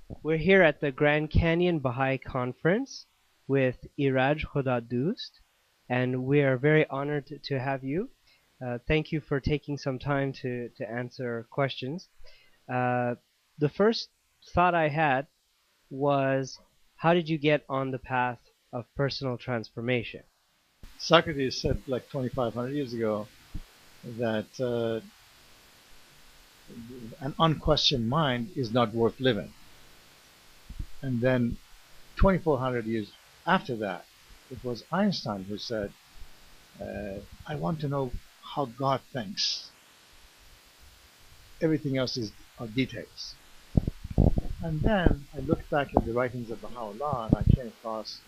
We're here at the Grand Canyon Bahá'í Conference with Iraj Khodadoost, and we are very honored to have you. Thank you for taking some time to answer questions. Uh, the first thought I had was, how did you get on the path of personal transformation? Socrates said like 2,500 years ago that an unquestioned mind is not worth living. And then 2,400 years after that, it was Einstein who said, I want to know how God thinks. Everything else are details. And then I looked back at the writings of Baha'u'llah and I came across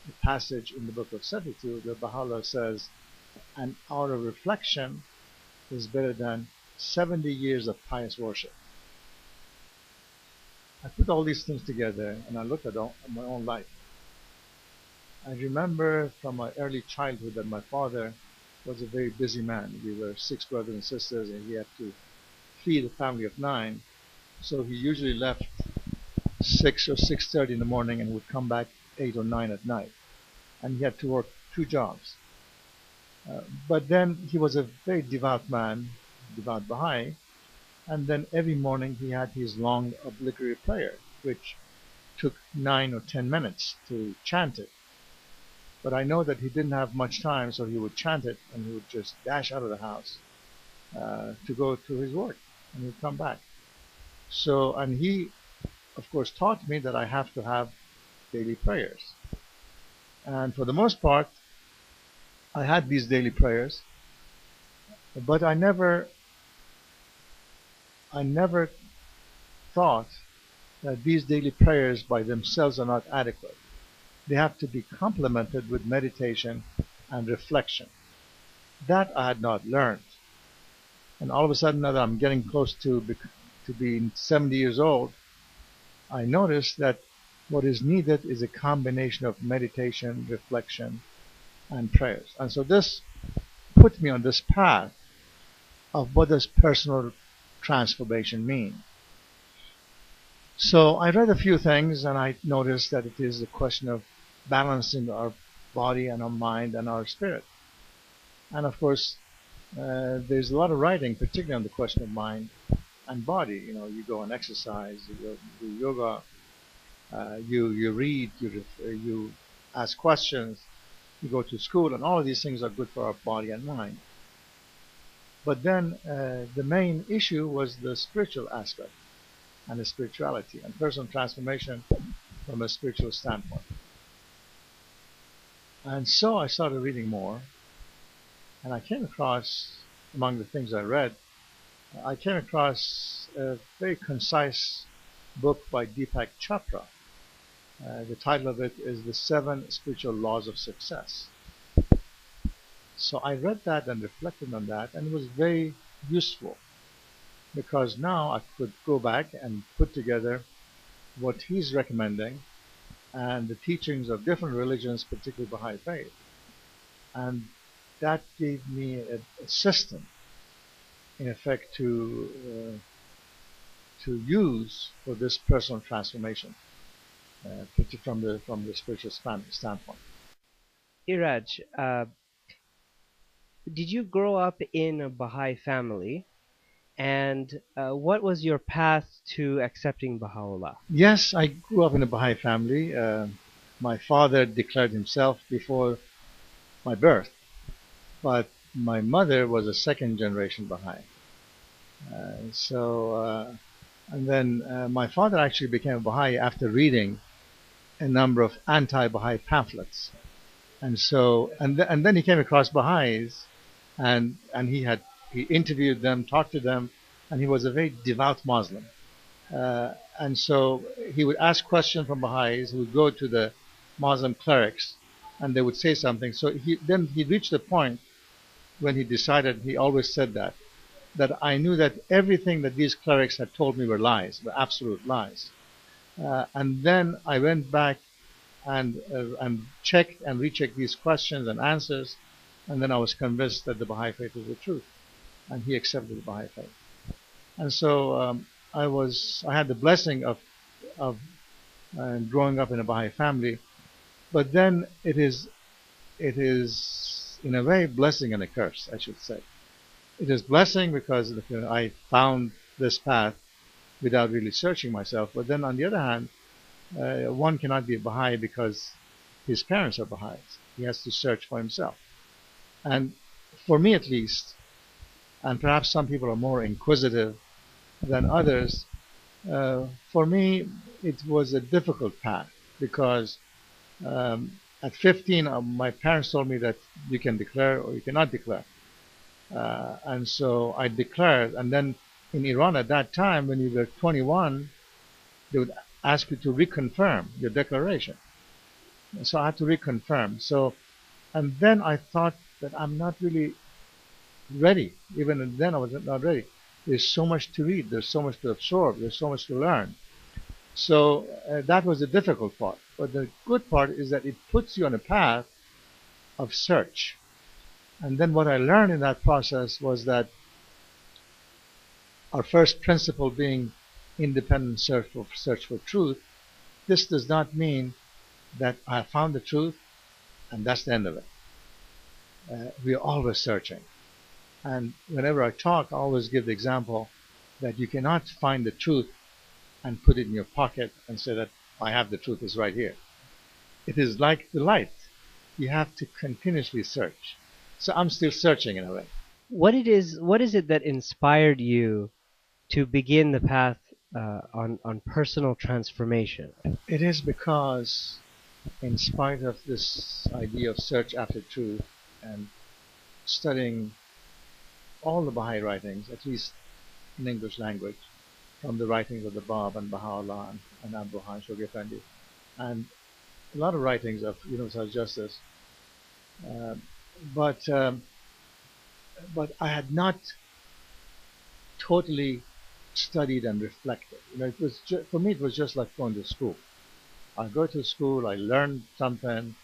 a passage in the book of Certitude where Baha'u'llah says, an hour of reflection is better than 70 years of pious worship. I put all these things together and I looked at my own life. I remember from my early childhood that my father was a very busy man. We were 6 brothers and sisters and he had to feed a family of 9. So he usually left 6 or 6:30 in the morning and would come back 8 or 9 at night. And he had to work 2 jobs. But then he was a very devout man, devout Baha'i, and then every morning he had his long obligatory prayer, which took 9 or 10 minutes to chant it. But I know that he didn't have much time, so he would chant it and he would just dash out of the house to go to his work, and he would come back. So, and he, of course, taught me that I have to have daily prayers. And for the most part, I had these daily prayers, but I never thought that these daily prayers by themselves are not adequate. They have to be complemented with meditation and reflection. That I had not learned. And all of a sudden, now that I'm getting close to being 70 years old, I noticed that what is needed is a combination of meditation, reflection, and prayers. And so this put me on this path of what does personal transformation mean. So I read a few things and I noticed that it is a question of balancing our body and our mind and our spirit. And of course, there's a lot of writing, particularly on the question of mind and body. You know, you go and exercise, you go do yoga, you read, you ask questions, you go to school, and all of these things are good for our body and mind. But then the main issue was the spiritual aspect and the spirituality and personal transformation from a spiritual standpoint. And so I started reading more, and I came across, among the things I read, I came across a very concise book by Deepak Chopra. The title of it is The 7 Spiritual Laws of Success. So I read that and reflected on that, and it was very useful because now I could go back and put together what he's recommending and the teachings of different religions, particularly Baha'i faith. And that gave me a system, in effect, to use for this personal transformation, from the spiritual standpoint. Iraj, did you grow up in a Bahá'í family? And what was your path to accepting Baha'u'llah? Yes, I grew up in a Baha'i family. My father declared himself before my birth, but my mother was a second generation Baha'i. And then my father actually became a Baha'i after reading a number of anti-Baha'i pamphlets. And then he came across Baha'is, and he interviewed them, talked to them, and he was a very devout Muslim. And so he would ask questions from Baha'is, he would go to the Muslim clerics, and they would say something. So he reached a point when he decided, he always said that I knew that everything that these clerics had told me were lies, were absolute lies. And then I went back and checked and rechecked these questions and answers, and then I was convinced that the Baha'i faith was the truth, and he accepted the Baha'i faith. And so I had the blessing of of growing up in a Baha'i family. But then it is in a way blessing and a curse, I should say. It is blessing because I found this path without really searching myself. But then on the other hand, one cannot be a Baha'i because his parents are Baha'is. He has to search for himself. And for me at least, and perhaps some people are more inquisitive than others, for me it was a difficult path because at 15 my parents told me that you can declare or you cannot declare. And so I declared, and then in Iran at that time, when you were 21, they would ask you to reconfirm your declaration. So I had to reconfirm. So, and then I thought that I'm not really ready. Even then I was not ready. There's so much to read. There's so much to absorb. There's so much to learn. So that was the difficult part. But the good part is that it puts you on a path of search. And then what I learned in that process was that our first principle being independent search for truth, this does not mean that I have found the truth and that's the end of it. We are always searching. And whenever I talk, I always give the example that you cannot find the truth and put it in your pocket and say that I have the truth, is right here. It is like the light. You have to continuously search. So I'm still searching in a way. What is it that inspired you to begin the path on personal transformation? It is because, in spite of this idea of search after truth and studying all the Baha'i writings, at least in English language, from the writings of the Bab and Baha'u'llah and Abdul Hamid Shoghi Effendi, and a lot of writings of universal justice, but I had not totally studied and reflected. It was for me. It was just like going to school. I go to school, I learn something,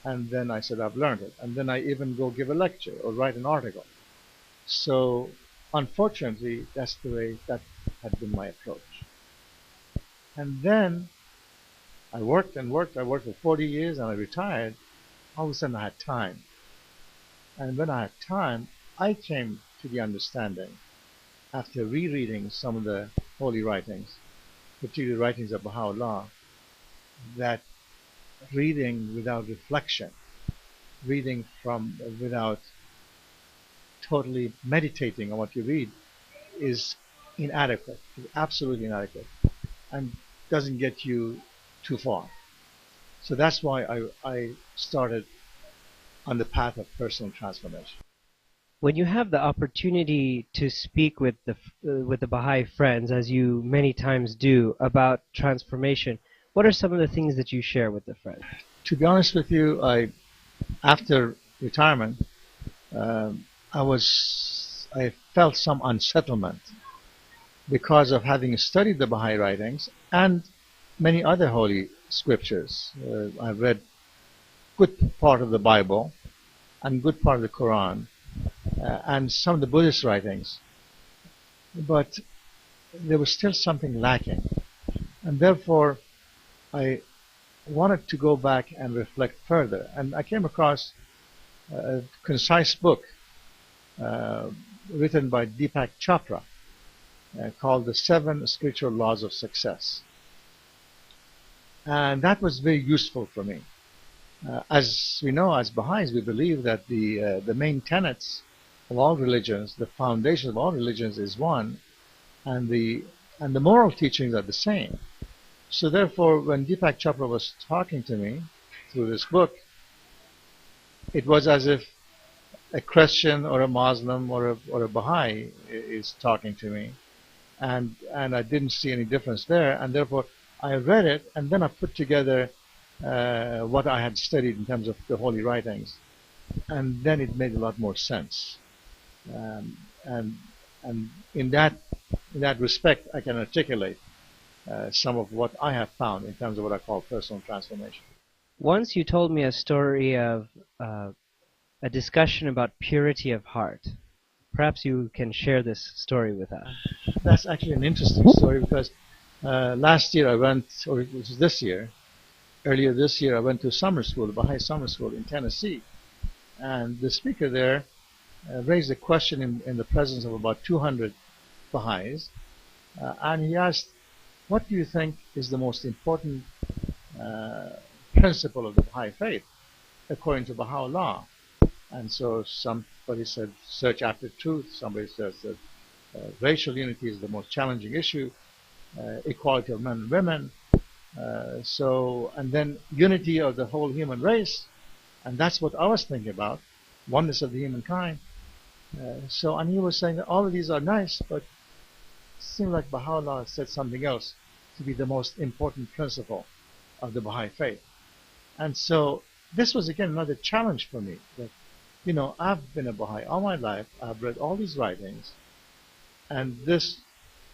and then I said I've learned it, and then I even go give a lecture or write an article. So unfortunately, that's the way that had been my approach. And then I worked and worked. I worked for 40 years and I retired. All of a sudden I had time. And when I had time, I came to the understanding, after rereading some of the holy writings, particularly writings of Baha'u'llah, that reading without reflection, reading without totally meditating on what you read, is inadequate, is absolutely inadequate, and doesn't get you too far. So that's why I started on the path of personal transformation. When you have the opportunity to speak with the Baha'i friends, as you many times do, about transformation, what are some of the things that you share with the friends? To be honest with you, after retirement, I felt some unsettlement because of having studied the Baha'i writings and many other holy scriptures. I've read good part of the Bible and good part of the Quran and some of the Buddhist writings, but there was still something lacking, and therefore I wanted to go back and reflect further, and I came across a concise book written by Deepak Chopra called The 7 Spiritual Laws of Success, and that was very useful for me. As we know, as Baha'is, we believe that the main tenets of all religions, the foundation of all religions, is one, and the moral teachings are the same. So therefore, when Deepak Chopra was talking to me through this book, it was as if a Christian or a Muslim or a Baha'i is talking to me, and I didn't see any difference there, and therefore I read it, and then I put together what I had studied in terms of the holy writings, and then it made a lot more sense. And in that respect, I can articulate some of what I have found in terms of what I call personal transformation. Once you told me a story of a discussion about purity of heart. Perhaps you can share this story with us. That's actually an interesting story because Last year I went, or it was this year, earlier this year I went to summer school, Baha'i summer school in Tennessee, and the speaker there raised a question in the presence of about 200 Baha'is, and he asked, what do you think is the most important principle of the Baha'i faith according to Baha'u'llah? And so somebody said search after truth, somebody says that racial unity is the most challenging issue, equality of men and women, and then unity of the whole human race, and that's what I was thinking about, oneness of the humankind. And he was saying that all of these are nice, but it seems like Baha'u'llah said something else to be the most important principle of the Baha'i faith. And so this was again another challenge for me. That, I've been a Baha'i all my life. I've read all these writings, and this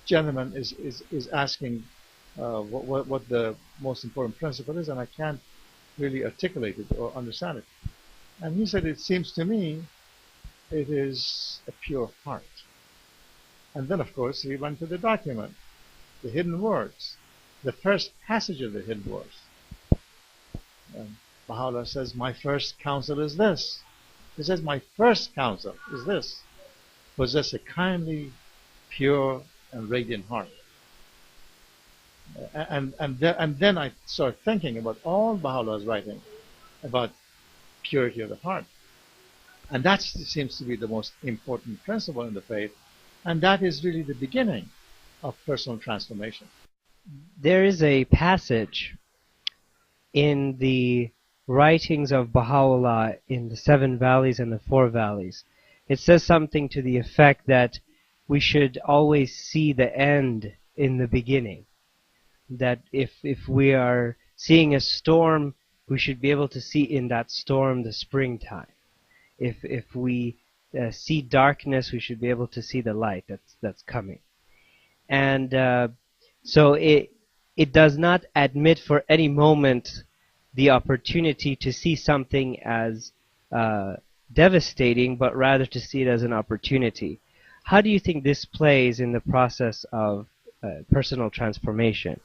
gentleman is asking what the most important principle is, and I can't really articulate it or understand it. And he said, it seems to me it is a pure heart. And then, of course, he went to the document, the hidden words, the first passage of the hidden words. And Baha'u'llah says, my first counsel is this. He says, my first counsel is this. Possess a kindly, pure, and radiant heart. And then I started thinking about all Baha'u'llah's writing about purity of the heart. And that seems to be the most important principle in the faith. And that is really the beginning of personal transformation. There is a passage in the writings of Baha'u'llah in the 7 valleys and the 4 valleys. It says something to the effect that we should always see the end in the beginning. That if we are seeing a storm, we should be able to see in that storm the springtime. If we see darkness, we should be able to see the light that's coming. And so it does not admit for any moment the opportunity to see something as devastating, but rather to see it as an opportunity. How do you think this plays in the process of personal transformation?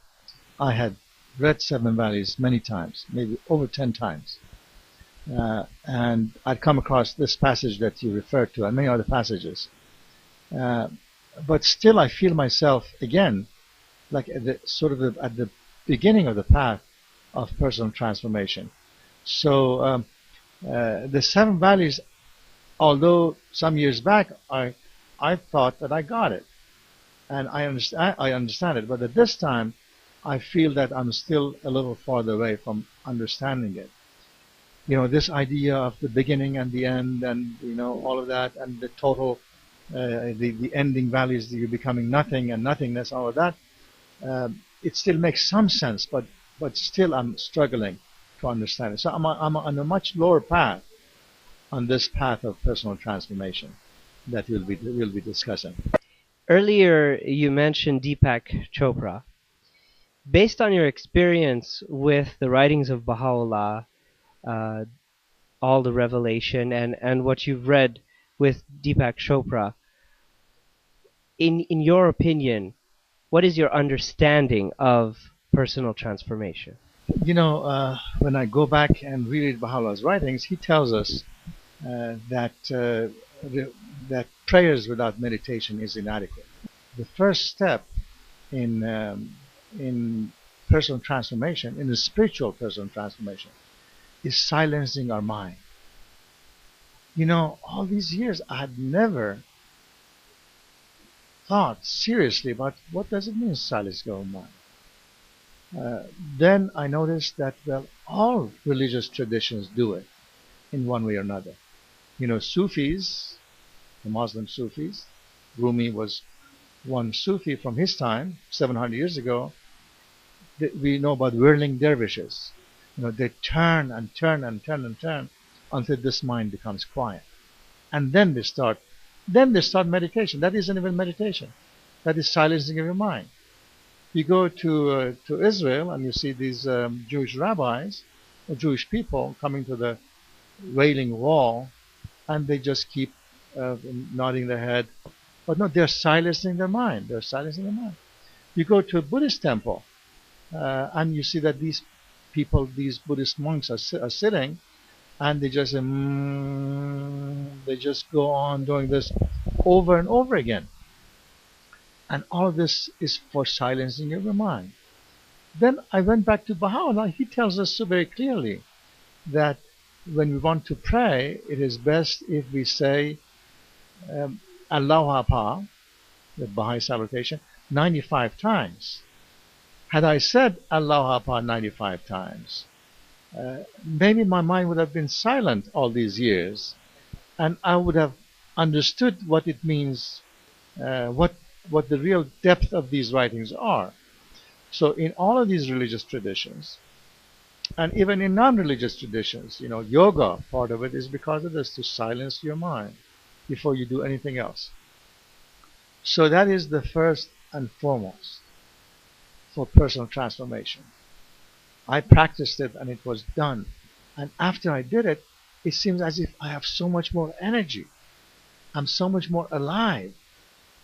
I had read 7 Valleys many times, maybe over 10 times. And I'd come across this passage that you referred to and many other passages. But still I feel myself, again, like at the beginning of the path of personal transformation. So the 7 Valleys, although some years back I thought that I got it. And I understand it. But at this time, I feel that I'm still a little farther away from understanding it. This idea of the beginning and the end, and all of that, and the total, the ending values, you're becoming nothing and nothingness, all of that. It still makes some sense, but still I'm struggling to understand it. So I'm on a much lower path on this path of personal transformation that we'll be discussing. Earlier, you mentioned Deepak Chopra. Based on your experience with the writings of Baha'u'llah, all the revelation, and what you've read with Deepak Chopra, in your opinion, what is your understanding of personal transformation? When I go back and read Baha'u'llah's writings, he tells us that prayers without meditation is inadequate. The first step in personal transformation, in the spiritual personal transformation, is silencing our mind. All these years I had never thought seriously about what does it mean silencing our mind. Then I noticed that, all religious traditions do it in one way or another. Sufis, the Muslim Sufis, Rumi was one Sufi from his time, 700 years ago. We know about whirling dervishes. They turn and turn and turn and turn until this mind becomes quiet. And then they start meditation. That isn't even meditation. That is silencing of your mind. You go to Israel and you see these Jewish rabbis or Jewish people coming to the Wailing Wall, and they just keep nodding their head. But no, they're silencing their mind. You go to a Buddhist temple, and you see that these people, these Buddhist monks are sitting, and they just go on doing this over and over again. And all of this is for silencing your mind. Then I went back to Baha'u'llah. He tells us so very clearly that when we want to pray, it is best if we say Allahu Akbar, the Bahá'í salutation, 95 times. Had I said Allahu Akbar 95 times, maybe my mind would have been silent all these years, and I would have understood what it means, what the real depth of these writings are. So in all of these religious traditions, and even in non-religious traditions, yoga, part of it is because of this, to silence your mind before you do anything else. So that is the first and foremost for personal transformation. I practiced it and it was done. And after I did it, it seems as if I have so much more energy. I'm so much more alive.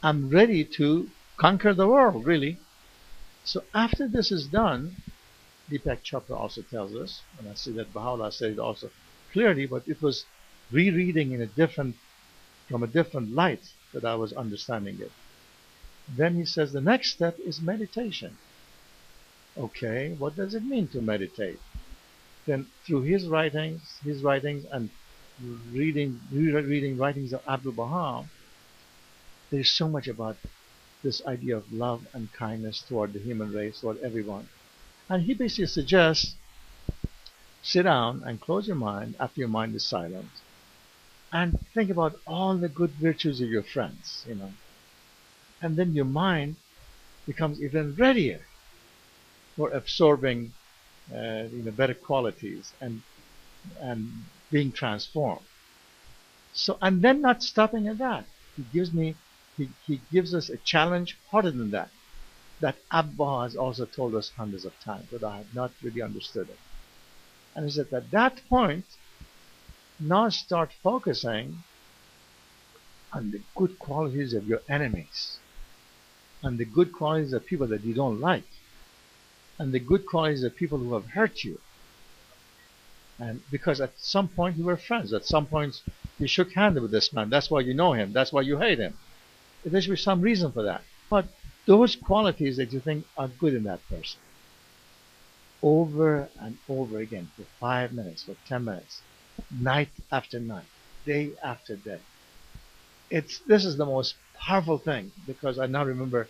I'm ready to conquer the world, really. So after this is done, Deepak Chopra also tells us, and I see that Baha'u'llah said it also clearly, but it was rereading from a different light that I was understanding it. Then he says the next step is meditation. Okay, what does it mean to meditate? Then through his writings and reading writings of Abdul Baha, there is so much about this idea of love and kindness toward the human race, toward everyone. And he basically suggests, sit down and close your mind after your mind is silent, and think about all the good virtues of your friends, and then your mind becomes even readier for absorbing better qualities and being transformed. So, and then not stopping at that, he gives us a challenge harder than that Abba has also told us hundreds of times, but I have not really understood it. And he said, at that point, now start focusing on the good qualities of your enemies, on the good qualities of people that you don't like, and the good qualities of people who have hurt you. And because at some point you were friends, at some point you shook hands with this man, that's why you know him, that's why you hate him. There should be some reason for that. But those qualities that you think are good in that person, over and over again, for 5 minutes, for 10 minutes, night after night, day after day. This is the most powerful thing, because I now remember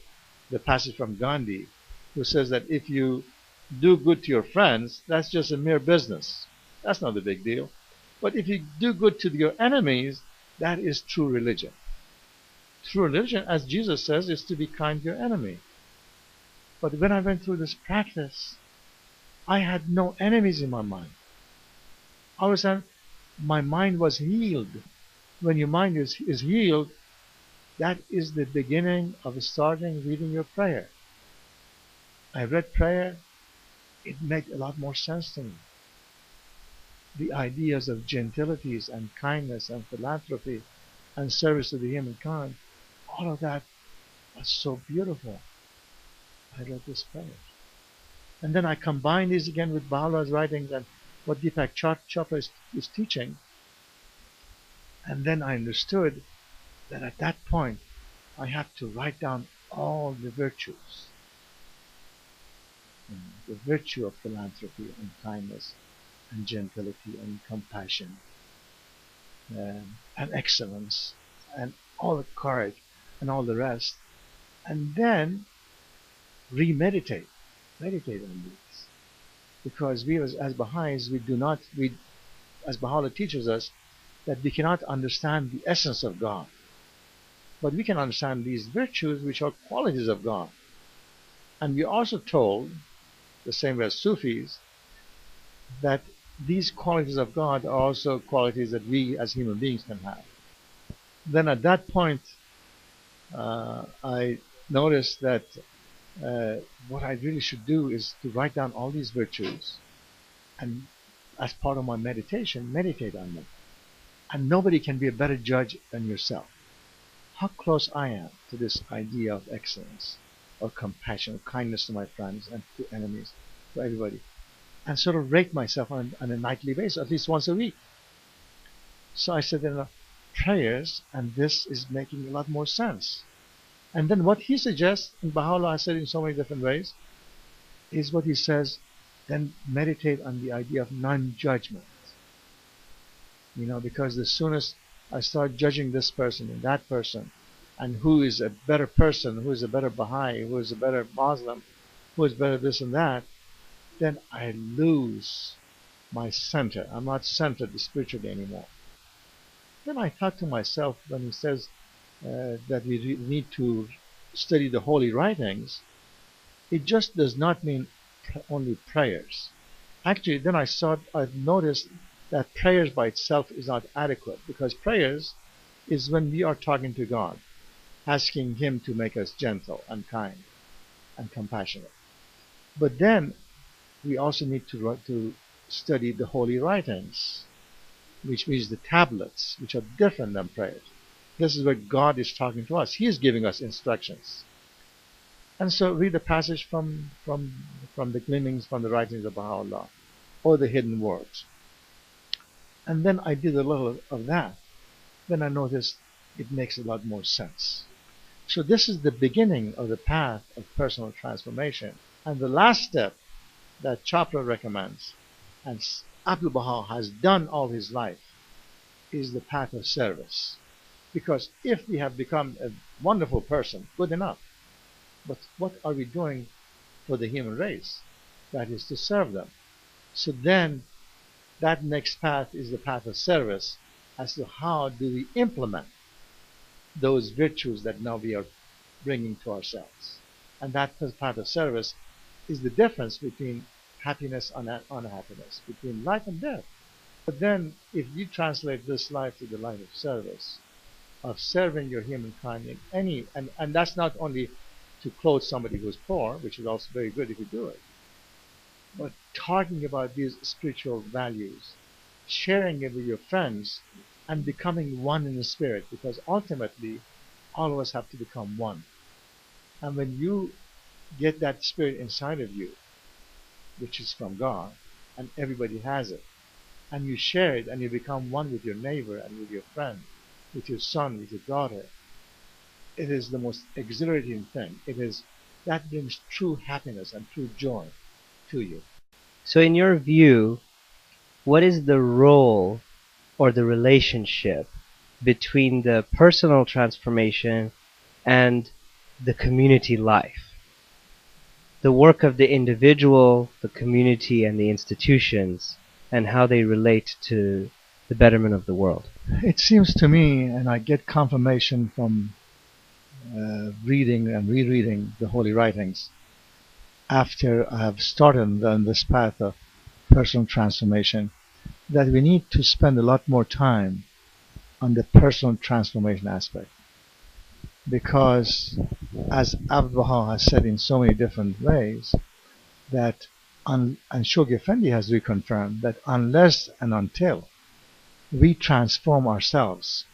the passage from Gandhi, who says that if you do good to your friends, that's just a mere business. That's not a big deal. But if you do good to your enemies, that is true religion. True religion, as Jesus says, is to be kind to your enemy. But when I went through this practice, I had no enemies in my mind. All of a sudden, my mind was healed. When your mind is healed, that is the beginning of starting reading your prayer. I read prayer, it made a lot more sense to me. The ideas of gentilities and kindness and philanthropy and service to the humankind, all of that was so beautiful. I read this prayer. And then I combined these again with Baha'u'llah's writings and what Deepak Chopra is teaching. And then I understood that at that point I have to write down all the virtues. The virtue of philanthropy and kindness and gentility and compassion and excellence and all the courage and all the rest, and then meditate on these, because we as Baha'is, as Baha'u'llah teaches us, that we cannot understand the essence of God, but we can understand these virtues which are qualities of God. And we are also told, the same way as Sufis, that these qualities of God are also qualities that we as human beings can have. Then at that point, I noticed that what I really should do is to write down all these virtues, and as part of my meditation, meditate on them. And nobody can be a better judge than yourself. How close I am to this idea of excellence, or compassion, or kindness to my friends and to enemies, to everybody, and sort of rate myself on a nightly basis, at least once a week. So I said, prayers, and this is making a lot more sense. And then what he suggests, and Baha'u'llah has said in so many different ways, is what he says, then meditate on the idea of non-judgment. Because the soonest I start judging this person and that person, and who is a better person, who is a better Baha'i, who is a better Muslim, who is better this and that, then I lose my center. I'm not centered spiritually anymore. Then I thought to myself, when he says that we need to study the holy writings, it just does not mean only prayers. Actually, then I've noticed that prayers by itself is not adequate, because prayers is when we are talking to God, asking Him to make us gentle and kind and compassionate. But then we also need to study the holy writings, which means the tablets, which are different than prayers. This is where God is talking to us. He is giving us instructions. And so read a passage from the gleanings from the writings of Baha'u'llah, or the hidden words. And then I did a little of that. Then I noticed it makes a lot more sense. So this is the beginning of the path of personal transformation. And the last step that Chopra recommends, and Abdul Baha has done all his life, is the path of service. Because if we have become a wonderful person, good enough. But what are we doing for the human race? That is to serve them. So then that next path is the path of service, as to how do we implement those virtues that now we are bringing to ourselves. And that path of service is the difference between happiness and unhappiness, between life and death. But then if you translate this life to the life of service, of serving your humankind in any, and that's not only to clothe somebody who's poor, which is also very good if you do it, but talking about these spiritual values, sharing it with your friends, and becoming one in the spirit, because ultimately all of us have to become one. And when you get that spirit inside of you, which is from God, and everybody has it, and you share it, and you become one with your neighbor and with your friend, with your son, with your daughter, it is the most exhilarating thing. That brings true happiness and true joy to you. So in your view, what is the role or the relationship between the personal transformation and the community life? The work of the individual, the community, and the institutions, and how they relate to the betterment of the world. It seems to me, and I get confirmation from reading and rereading the holy writings, after I have started on this path of personal transformation, that we need to spend a lot more time on the personal transformation aspect. Because, as Abdul Baha has said in so many different ways, that, and Shoghi Effendi has reconfirmed, that unless and until we transform ourselves,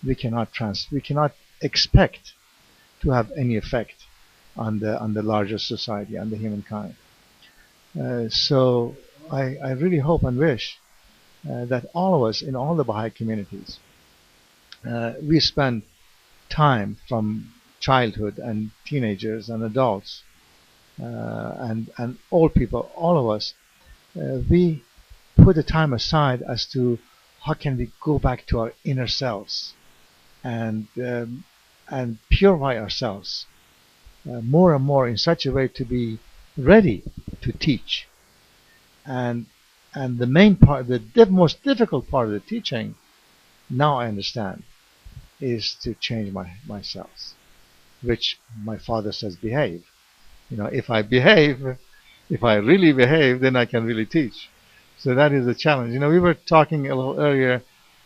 we cannot expect to have any effect on the larger society, on the humankind. So I really hope and wish that all of us in all the Baha'i communities, we spend time from childhood and teenagers and adults and old people, all of us, we put the time aside as to how can we go back to our inner selves and purify ourselves more and more in such a way to be ready to teach. And the main part, the most difficult part of the teaching, now I understand, is to change myself, which my father says behave. If I behave, if I really behave, then I can really teach. So that is a challenge. We were talking a little earlier,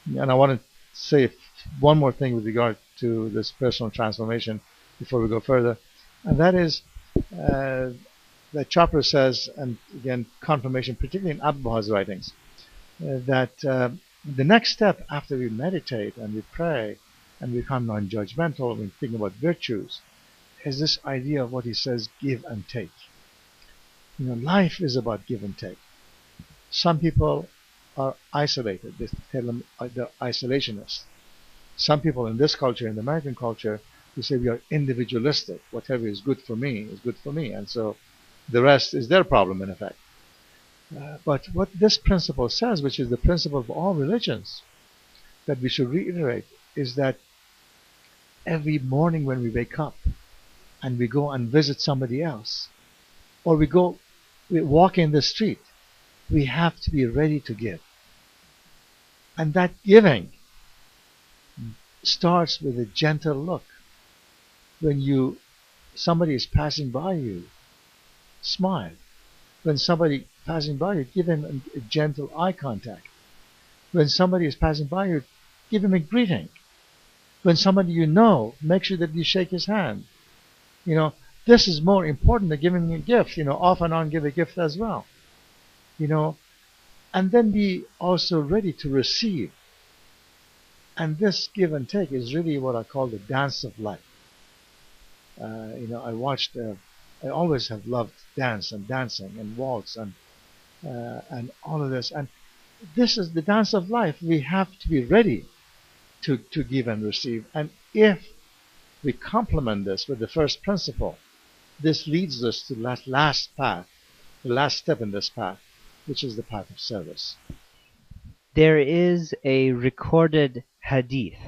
and I want to say one more thing with regard to this personal transformation before we go further, and that is that Chopra says, and again confirmation, particularly in Abdul Baha's writings, that the next step after we meditate and we pray and we become non-judgmental, we think about virtues, is this idea of what he says, give and take. Life is about give and take. Some people are isolated. They tell them they're isolationists. Some people in this culture, in the American culture, who say we are individualistic. Whatever is good for me is good for me. And so the rest is their problem, in effect. But what this principle says, which is the principle of all religions, that we should reiterate, is that every morning when we wake up and we go and visit somebody else, or we walk in the street, we have to be ready to give. And that giving starts with a gentle look. When somebody is passing by you, smile. When somebody passing by you, give him a gentle eye contact. When somebody is passing by you, give him a greeting. When somebody make sure that you shake his hand. This is more important than giving a gift. Off and on give a gift as well. And then be also ready to receive. And this give and take is really what I call the dance of life. I always have loved dance and dancing and waltz and all of this. And this is the dance of life. We have to be ready to give and receive. And if we complement this with the first principle, this leads us to that last path, the last step in this path, which is the path of service. There is a recorded hadith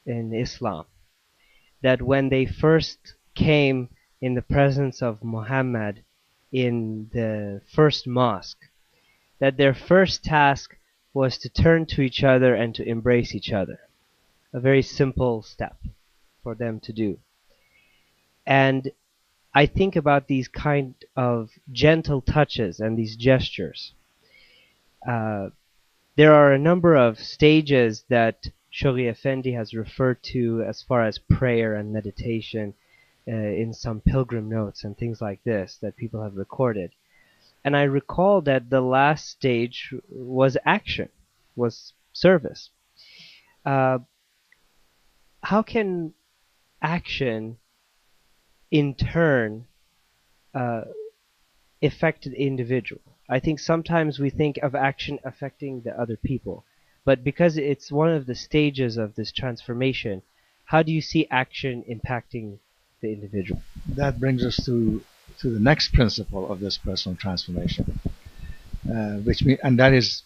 in Islam that when they first came in the presence of Muhammad in the first mosque, that their first task was to turn to each other and to embrace each other. A very simple step for them to do. And I think about these kind of gentle touches and these gestures. There are a number of stages that Shoghi Effendi has referred to as far as prayer and meditation in some pilgrim notes and things like this that people have recorded. And I recall that the last stage was action, was service. How can action in turn affect the individual? I think sometimes we think of action affecting the other people, but because it's one of the stages of this transformation, how do you see action impacting the individual? That brings us to the next principle of this personal transformation, and that is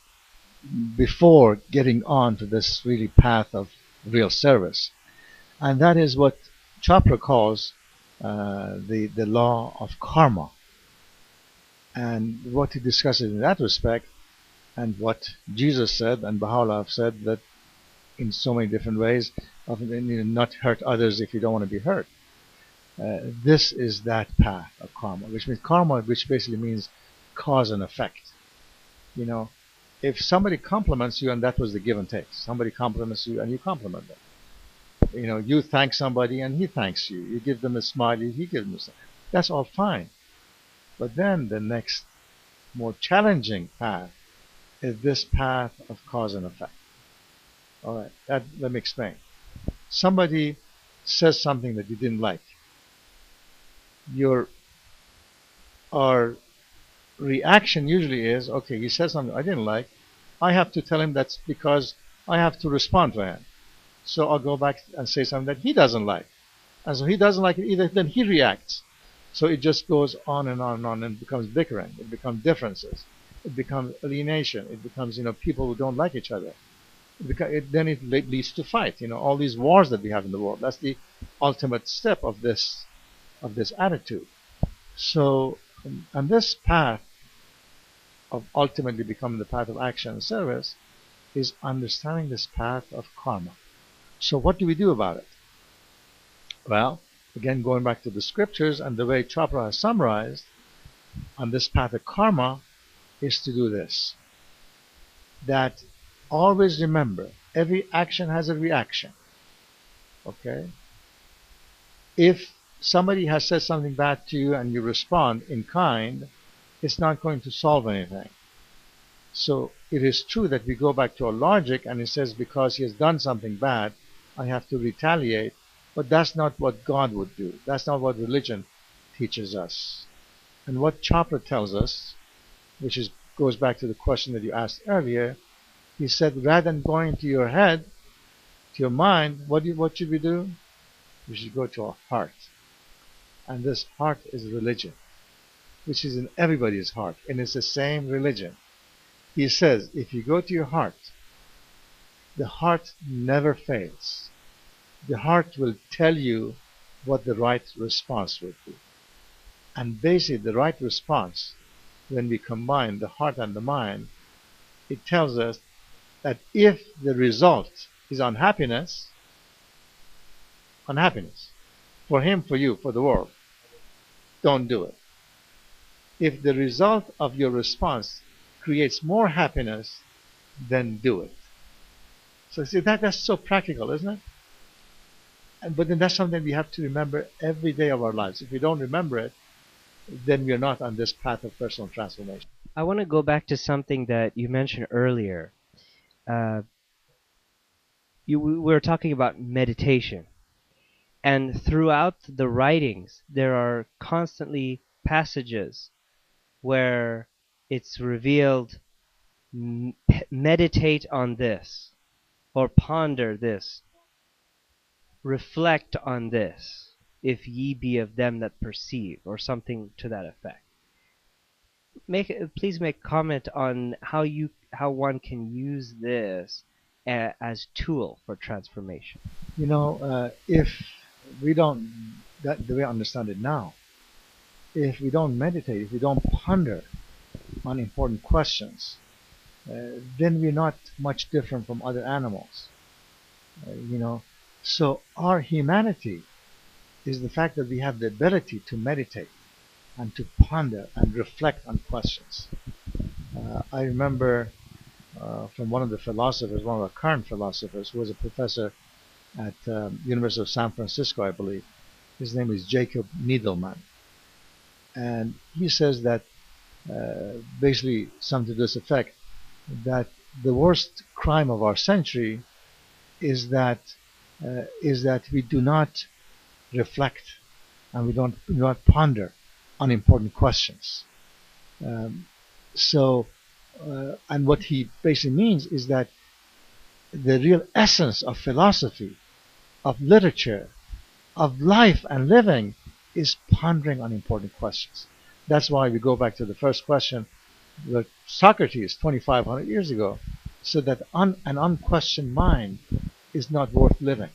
before getting on to this really path of real service, and that is what Chopra calls the law of karma. And what he discusses in that respect, and what Jesus said and Baha'u'llah have said, that in so many different ways, often not hurt others if you don't want to be hurt. This is that path of karma, which basically means cause and effect. If somebody compliments you, and that was the give and take, somebody compliments you and you compliment them. You thank somebody and he thanks you. You give them a smile, he gives them a smile. That's all fine. But then the next more challenging path is this path of cause and effect. All right, let me explain. Somebody says something that you didn't like. Our reaction usually is, okay, he says something I didn't like. I have to tell him that's because I have to respond to him. So I'll go back and say something that he doesn't like. And so he doesn't like it either, then he reacts. So it just goes on and on and on, and it becomes bickering. It becomes differences. It becomes alienation. It becomes, people who don't like each other. Then it leads to fight. All these wars that we have in the world. That's the ultimate step of this attitude. So, and this path of ultimately becoming the path of action and service is understanding this path of karma. So what do we do about it? Well, again, going back to the scriptures and the way Chopra has summarized on this path of karma is to do this. That always remember, every action has a reaction. Okay? If somebody has said something bad to you and you respond in kind, it's not going to solve anything. So it is true that we go back to our logic and it says because he has done something bad, I have to retaliate But that's not what God would do. That's not what religion teaches us. And what Chopra tells us, which goes back to the question that you asked earlier, he said, rather than going to your head, to your mind, what should we do? We should go to our heart. And this heart is religion, which is in everybody's heart, and it's the same religion. He says, if you go to your heart, the heart never fails. The heart will tell you what the right response would be. And basically, the right response, when we combine the heart and the mind, it tells us that if the result is unhappiness, for him, for you, for the world, don't do it. If the result of your response creates more happiness, then do it. So see, that's so practical, isn't it? But then that's something we have to remember every day of our lives. If we don't remember it, then we're not on this path of personal transformation. I want to go back to something that you mentioned earlier. We were talking about meditation. And throughout the writings, there are constantly passages where it's revealed, meditate on this, or ponder this, reflect on this, if ye be of them that perceive, or something to that effect. Please make comment on how one can use this as tool for transformation. If we don't, the way I understand it now, if we don't meditate, if we don't ponder on important questions, then we're not much different from other animals. So our humanity is the fact that we have the ability to meditate and to ponder and reflect on questions. I remember from one of the philosophers, one of our current philosophers, who was a professor at University of San Francisco, I believe. His name is Jacob Needleman. And he says that basically something to this effect, that the worst crime of our century is that we do not reflect and we do not ponder on important questions. And what he basically means is that the real essence of philosophy, of literature, of life and living is pondering on important questions. That's why we go back to the first question that Socrates 2,500 years ago said that an unquestioned mind is not worth living.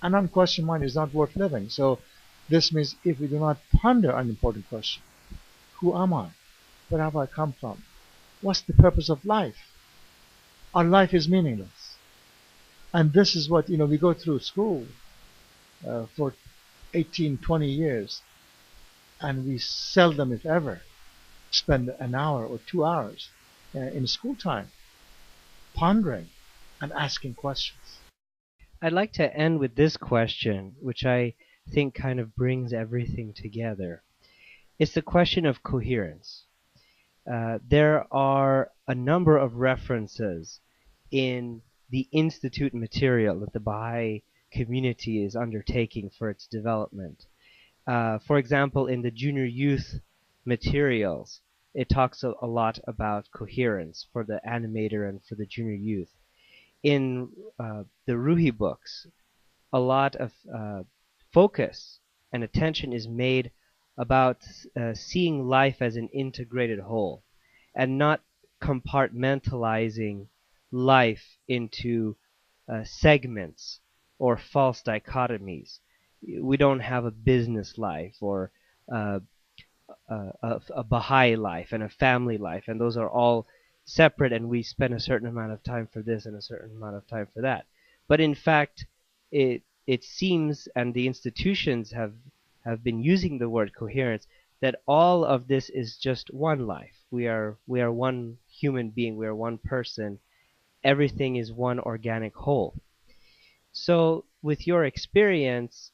An unquestioned mind is not worth living. So this means if we do not ponder on important question, who am I? Where have I come from? What's the purpose of life? Our life is meaningless. And this is what, we go through school for 18, 20 years, and we seldom, if ever, spend an hour or 2 hours in school time pondering and asking questions. I'd like to end with this question, which I think kind of brings everything together. It's the question of coherence. There are a number of references in the institute material that the Bahá'í community is undertaking for its development. For example, in the junior youth materials, it talks a lot about coherence for the animator and for the junior youth. In the Ruhi books, a lot of focus and attention is made about seeing life as an integrated whole and not compartmentalizing life into segments or false dichotomies. We don't have a business life or a Bahá'í life and a family life, and those are all separate, and we spend a certain amount of time for this and a certain amount of time for that. But in fact, it seems, and the institutions have been using the word coherence, that all of this is just one life. We are one human being. We are one person. Everything is one organic whole. So with your experience,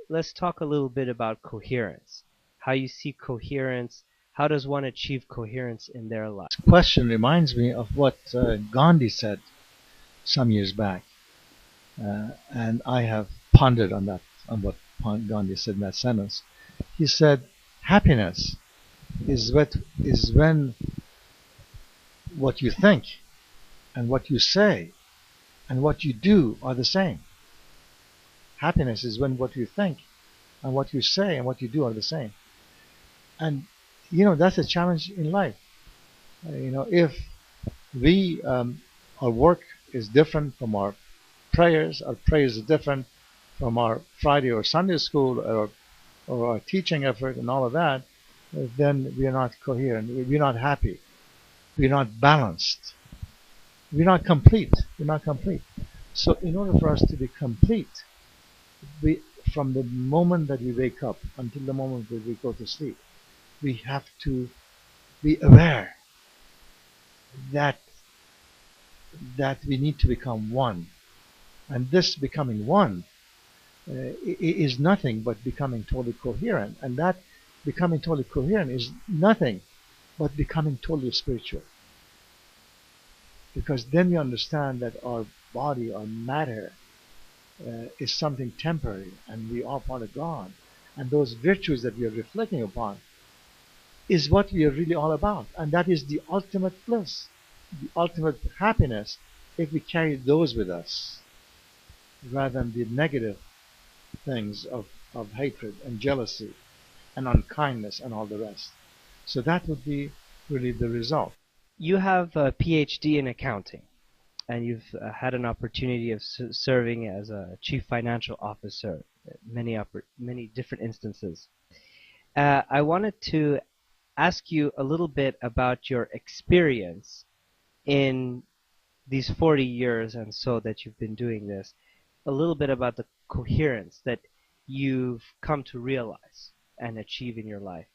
let's talk a little bit about coherence. How you see coherence. How does one achieve coherence in their life? This question reminds me of what Gandhi said some years back. And I have pondered on that, on what Gandhi said in that sentence. He said, happiness is when what you think and what you say and what you do are the same. Happiness is when what you think and what you say and what you do are the same. And that's a challenge in life. If we our work is different from our prayers is different from our Friday or Sunday school or our teaching effort and all of that, then we are not coherent. We're not happy. We're not balanced. We're not complete. We're not complete. So in order for us to be complete, from the moment that we wake up until the moment that we go to sleep, we have to be aware that we need to become one. And this becoming one is nothing but becoming totally coherent. And that becoming totally coherent is nothing but becoming totally spiritual. Because then we understand that our body, our matter, is something temporary, and we are part of God. And those virtues that we are reflecting upon is what we are really all about. And that is the ultimate bliss, the ultimate happiness, if we carry those with us, rather than the negative things of hatred and jealousy and unkindness and all the rest. So that would be really the result. You have a PhD in accounting, and you've had an opportunity of serving as a chief financial officer in many different instances. I wanted to ask you a little bit about your experience in these 40 years and so that you've been doing this, a little bit about the coherence that you've come to realize and achieve in your life.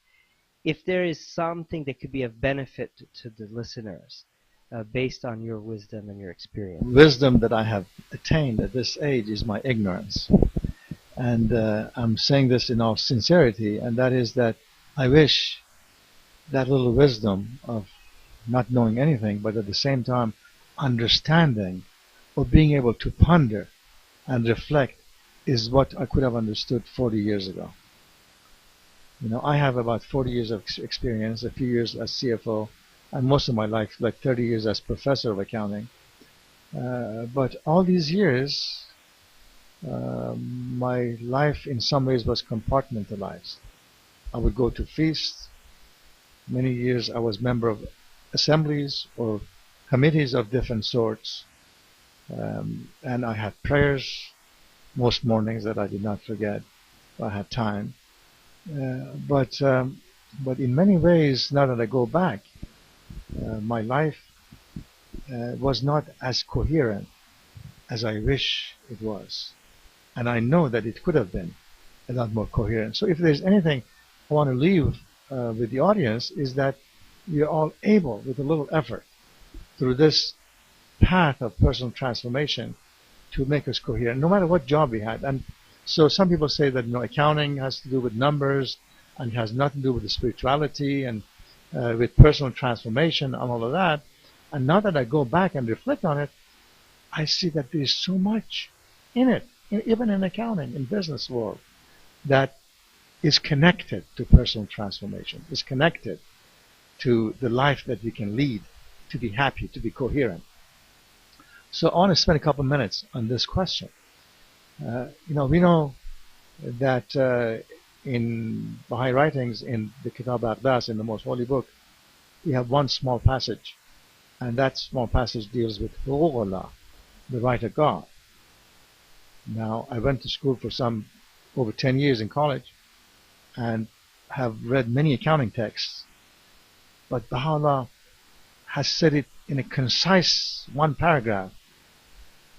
If there is something that could be of benefit to the listeners based on your wisdom and your experience. Wisdom that I have attained at this age is my ignorance. And I'm saying this in all sincerity, and that is that I wish that little wisdom of not knowing anything, but at the same time understanding or being able to ponder and reflect is what I could have understood 40 years ago. I have about 40 years of experience, a few years as CFO, and most of my life, like 30 years as professor of accounting. But all these years, my life in some ways was compartmentalized. I would go to feasts. Many years I was member of assemblies or committees of different sorts. And I had prayers most mornings that I did not forget. I had time. But in many ways, now that I go back, my life was not as coherent as I wish it was. And I know that it could have been a lot more coherent. So if there's anything I want to leave with the audience, is that we are all able, with a little effort, through this path of personal transformation, to make us coherent, no matter what job we had. And so some people say that accounting has to do with numbers and has nothing to do with the spirituality and with personal transformation and all of that. And now that I go back and reflect on it, I see that there is so much in it, even in accounting, in business world, that is connected to personal transformation, is connected to the life that we can lead, to be happy, to be coherent. So I want to spend a couple minutes on this question. We know that in Baha'i writings, in the Kitab al-Aqdas, in the Most Holy Book, we have one small passage, and that small passage deals with Allah, the right of God. Now, I went to school for over 10 years in college, and have read many accounting texts, but Baha'u'llah has said it in a concise one paragraph,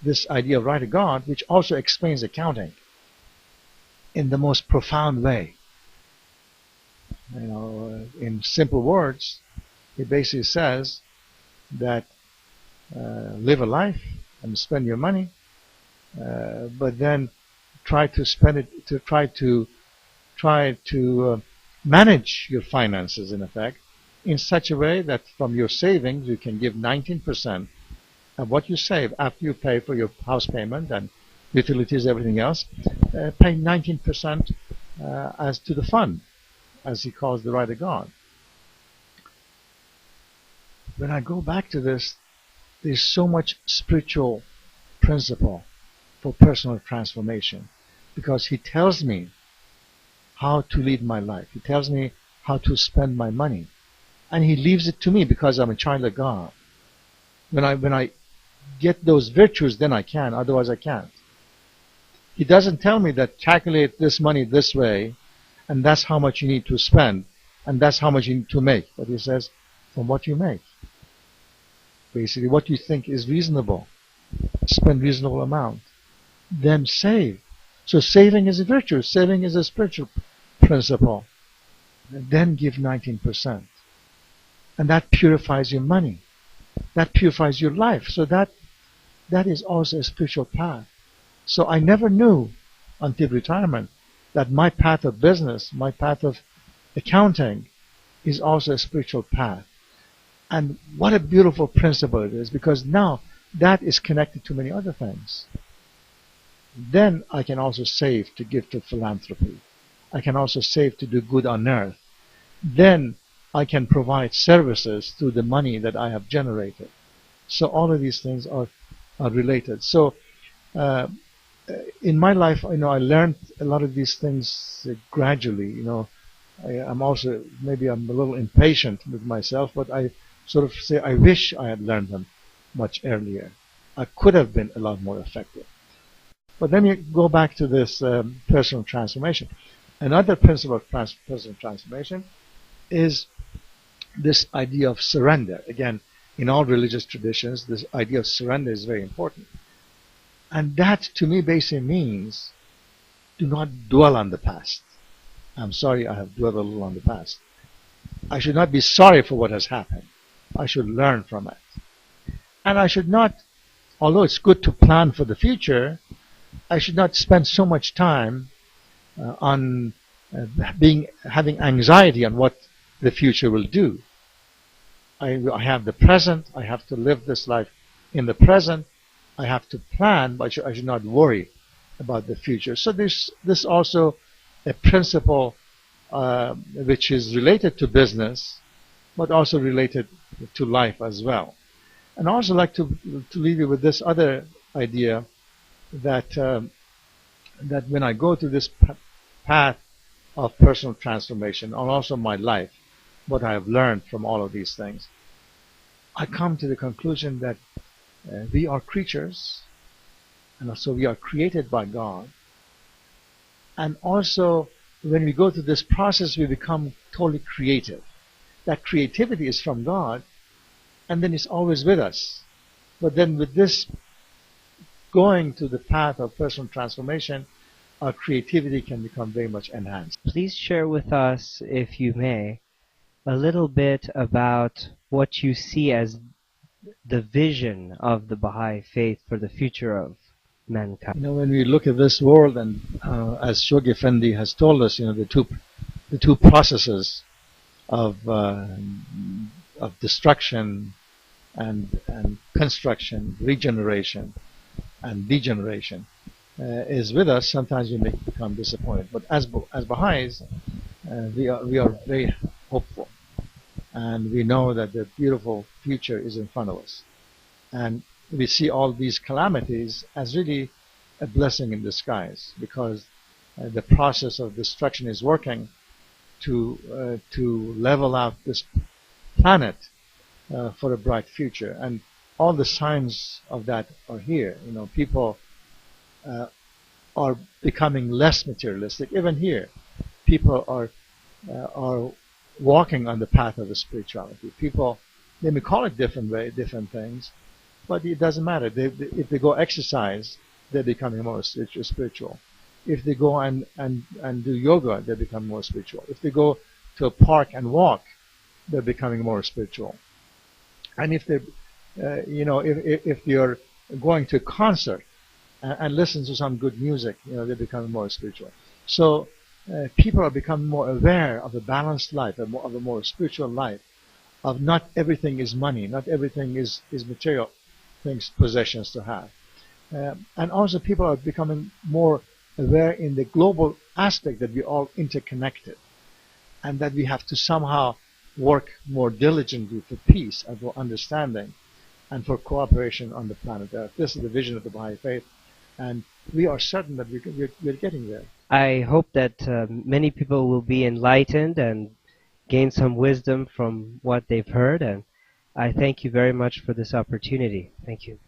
this idea of right of God, which also explains accounting in the most profound way. In simple words, it basically says that live a life and spend your money, but then try to spend it to try to manage your finances, in effect, in such a way that from your savings you can give 19% of what you save after you pay for your house payment and utilities, everything else, paying 19% as to the fund, as he calls the right of God. When I go back to this, there's so much spiritual principle for personal transformation, because he tells me how to lead my life. He tells me how to spend my money, and he leaves it to me because I'm a child of God. When I get those virtues, then I can, otherwise I can't. He doesn't tell me that calculate this money this way, and that's how much you need to spend, and that's how much you need to make. But he says, from what you make. Basically, what you think is reasonable. Spend reasonable amount. Then save. So saving is a virtue. Saving is a spiritual principle. And then give 19%. And that purifies your money. That purifies your life. So that is also a spiritual path. So I never knew until retirement that my path of business, my path of accounting is also a spiritual path. And what a beautiful principle it is, because now that is connected to many other things. Then I can also save to give to philanthropy. I can also save to do good on earth. Then I can provide services through the money that I have generated. So all of these things are related. So in my life, I learned a lot of these things gradually. I'm also, maybe I'm a little impatient with myself, but I sort of say I wish I had learned them much earlier. I could have been a lot more effective. But then you go back to this personal transformation. Another principle of personal transformation is this idea of surrender. Again, in all religious traditions, this idea of surrender is very important. And that, to me, basically means do not dwell on the past. I'm sorry I have dwelled a little on the past. I should not be sorry for what has happened. I should learn from it. And I should not, although it's good to plan for the future, I should not spend so much time on having anxiety on what the future will do. I have the present. I have to live this life in the present. I have to plan, but I should not worry about the future. So there's this also a principle which is related to business, but also related to life as well. And I also like to leave you with this other idea that that when I go to this path of personal transformation, and also my life, what I have learned from all of these things, I come to the conclusion that we are creatures, and also we are created by God. And also, when we go through this process, we become totally creative. That creativity is from God, and then it's always with us. But then with this going to the path of personal transformation, our creativity can become very much enhanced. Please share with us, if you may, a little bit about what you see as the vision of the Baha'i faith for the future of mankind. When we look at this world, and as Shoghi Effendi has told us, the two processes of destruction and construction, regeneration and degeneration, is with us. Sometimes we may become disappointed, but as Baha'is, we are very hopeful, and we know that the beautiful future is in front of us, and we see all these calamities as really a blessing in disguise, because the process of destruction is working to level out this planet for a bright future, and all the signs of that are here. People are becoming less materialistic. Even here, people are walking on the path of the spirituality. People, they may call it different things, but it doesn't matter. If they go exercise, they're becoming more spiritual. If they go and do yoga, they become more spiritual. If they go to a park and walk, they're becoming more spiritual. And if they're, if you're going to a concert and listen to some good music, they're becoming more spiritual. So people are becoming more aware of a balanced life, of a more spiritual life, of not everything is money, not everything is material things, possessions to have. And also people are becoming more aware in the global aspect that we're all interconnected and that we have to somehow work more diligently for peace and for understanding and for cooperation on the planet Earth. This is the vision of the Baha'i faith, and we are certain that we're getting there. I hope that many people will be enlightened and gain some wisdom from what they've heard, and I thank you very much for this opportunity. Thank you.